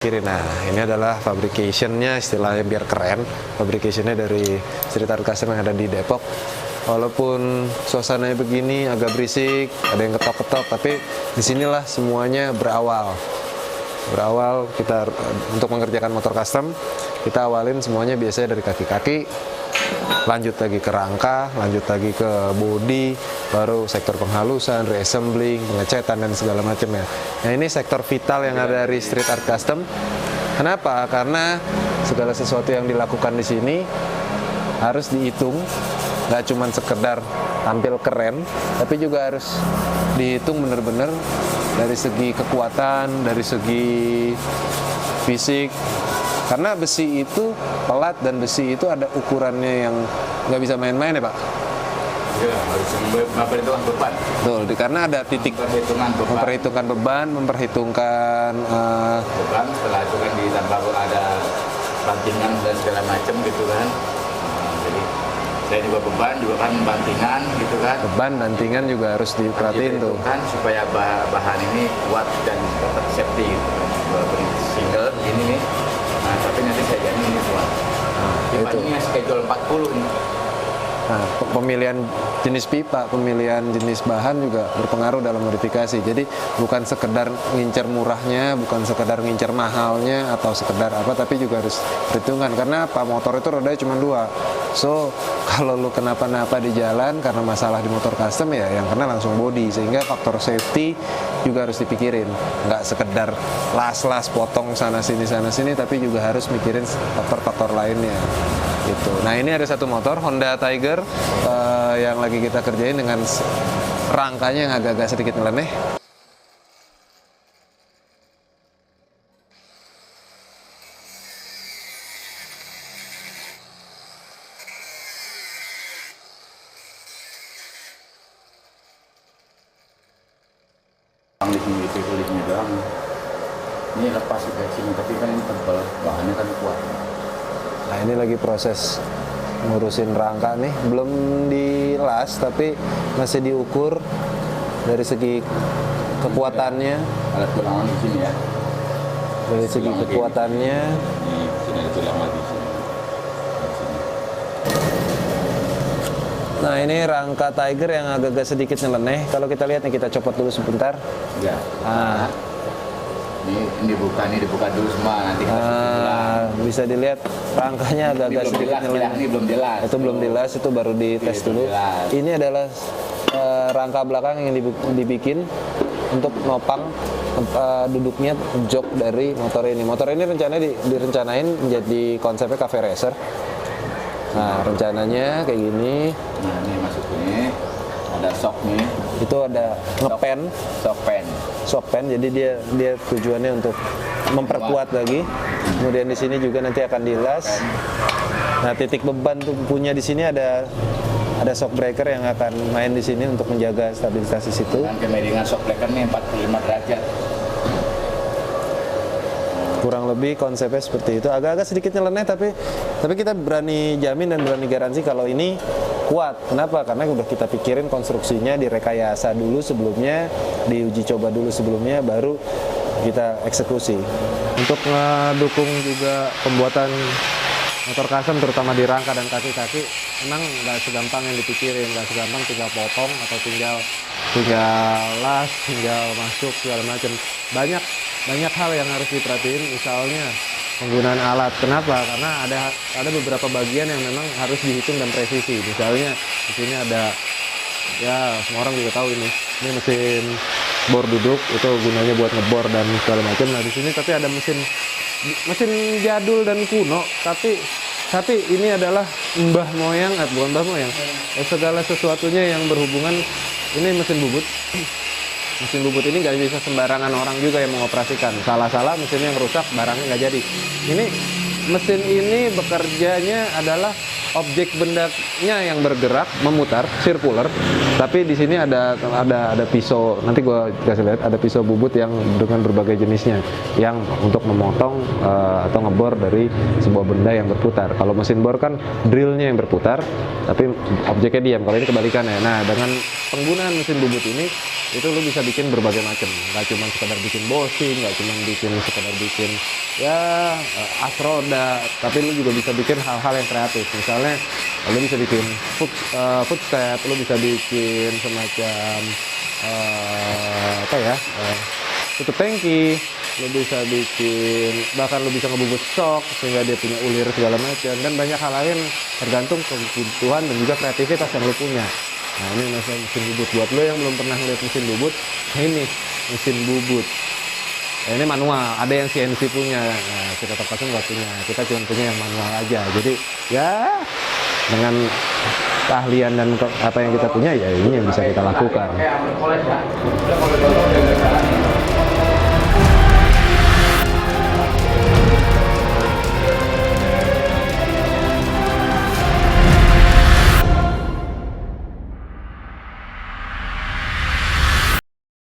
Kiri. Nah, ini adalah fabrication-nya, istilahnya biar keren. Fabrication-nya dari Street Art Custom yang ada di Depok. Walaupun suasananya begini, agak berisik, ada yang ketok-ketok, tapi disinilah semuanya berawal. Berawal kita untuk mengerjakan motor custom, kita awalin semuanya biasanya dari kaki-kaki, lanjut lagi ke rangka, lanjut lagi ke body, baru sektor penghalusan, reassembling, pengecetan dan segala macamnya. Nah, ini sektor vital yang ada dari Street Art Custom. Kenapa? Karena segala sesuatu yang dilakukan di sini harus dihitung, nggak cuma sekedar tampil keren, tapi juga harus dihitung benar-benar dari segi kekuatan, dari segi fisik. Karena besi itu, pelat dan besi itu ada ukurannya yang nggak bisa main-main ya Pak? Ya, harus memperhitungkan beban. Betul, karena ada titik memperhitungkan beban, memperhitungkan beban, setelah itu kan ditambah ada bantingan dan segala macam gitu kan. Jadi saya juga beban, juga kan bantingan gitu kan. Beban, bantingan juga harus diperhatiin tuh. Kan supaya bahan ini kuat dan tetap safety gitu. Walaupun single ini nih. Nah, tapi nanti saya jamin ini kuat. Pipa ini schedule 40 nih. Nah, pemilihan jenis pipa, pemilihan jenis bahan juga berpengaruh dalam modifikasi. Jadi bukan sekedar ngincer murahnya, bukan sekedar ngincer mahalnya atau sekedar apa, tapi juga harus perhitungan. Karena apa? Motor itu rodanya cuma 2. So, kalau lu kenapa-napa di jalan karena masalah di motor custom ya yang kena langsung body. Sehingga faktor safety juga harus dipikirin. Nggak sekedar las-las potong sana sini, tapi juga harus mikirin faktor-faktor lainnya. Gitu. Nah, ini ada satu motor Honda Tiger yang lagi kita kerjain dengan rangkanya yang agak-agak sedikit nyeleneh. Di sini itu kulitnya doang. Ini lepas juga sini, tapi kan ini tebal, bahannya kan kuat. Nah, ini lagi proses ngurusin rangka nih, belum dilas tapi masih diukur dari segi kekuatannya. Alat tulangan di sini ya. Dari segi kekuatannya. Ini sini ada tulang lagi sini. Nah, ini rangka Tiger yang agak-agak sedikit nyeleneh. Kalau kita lihat nih, kita copot dulu sebentar. Ya. Ah. Ini dibuka dulu semua nanti kita bisa dilihat rangkanya agak-agak sedikit nyeleneh. Ini belum jelas. Itu belum jelas, itu baru dites dulu. Ini adalah rangka belakang yang dibikin untuk nopang duduknya jok dari motor ini. Motor ini rencananya direncanain menjadi konsepnya cafe racer. Nah, rencananya kayak gini. Nah, ini masuk ini. Ada shock nih. Itu ada ngepen, shock pen. Jadi dia tujuannya untuk memperkuat lagi. Kemudian di sini juga nanti akan dilas. Nah, titik beban tuh punya di sini ada shock breaker yang akan main di sini untuk menjaga stabilitas di situ. Dan kemiringan shock breaker nih 45 derajat. Kurang lebih konsepnya seperti itu. Agak-agak sedikit nyeleneh tapi kita berani jamin dan berani garansi kalau ini kuat. Kenapa? Karena udah kita pikirin konstruksinya, direkayasa dulu sebelumnya, diuji coba dulu sebelumnya, baru kita eksekusi. Untuk mendukung juga pembuatan motor custom terutama di rangka dan kaki-kaki, memang nggak segampang yang dipikirin, nggak segampang tinggal potong atau tinggal las, tinggal masuk segala macam. Banyak hal yang harus diperhatiin, misalnya penggunaan alat. Kenapa? Karena ada beberapa bagian yang memang harus dihitung dan presisi. Misalnya di sini ada, ya semua orang juga tahu ini mesin bor duduk, itu gunanya buat ngebor dan segala macam. Nah, di sini tapi ada mesin jadul dan kuno, tapi ini adalah bukan mbah moyang. Segala sesuatunya yang berhubungan, ini mesin bubut. Mesin bubut ini nggak bisa sembarangan orang juga yang mengoperasikan. Salah-salah mesinnya yang rusak, barangnya nggak jadi. Ini mesin ini bekerjanya adalah objek bendanya yang bergerak, memutar, circular. Tapi di sini ada pisau. Nanti gua kasih lihat ada pisau bubut yang dengan berbagai jenisnya, yang untuk memotong atau ngebor dari sebuah benda yang berputar. Kalau mesin bor kan drillnya yang berputar, tapi objeknya diam. Kalau ini kebalikannya. Nah, dengan penggunaan mesin bubut ini, itu lu bisa bikin berbagai macam. Nggak cuma sekedar bikin bushing, nggak cuma sekedar bikin as roda, tapi lu juga bisa bikin hal-hal yang kreatif. Misalnya lu bisa bikin footstep, lu bisa bikin semacam tutup tangki, lu bisa bikin, bahkan lu bisa ngebungkus sok sehingga dia punya ulir segala macam, dan banyak hal lain tergantung kebutuhan dan juga kreativitas yang lu punya. Nah, ini mesin bubut. Buat lo yang belum pernah ngeliat mesin bubut, ini mesin bubut. Nah, ini manual, ada yang CNC punya. Nah, kita terpaksa nggak punya, kita cuma punya yang manual aja. Jadi ya dengan keahlian dan apa yang kita punya, ya ini yang bisa kita lakukan.